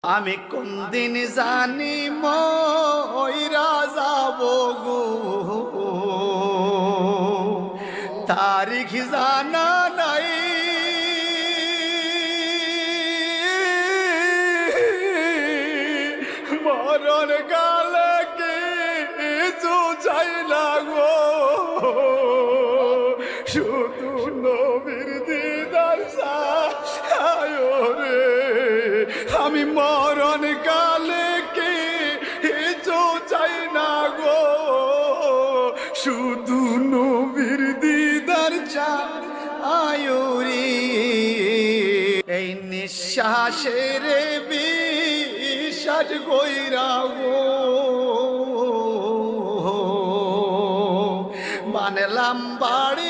আমি কোন দিন জানি মইরা যাব গো, তারিখ জানা নাই। মরণ কালে কিছু চাই না গো, শুধু নবীর দিদার চাই রে। আমি মরণ কালে কিছু চাই না গো, শুধু নবীর দিদার চাই রে। এই নিঃশ্বাসের বিশ্বাস কইরা গো, বানলাম বাড়ি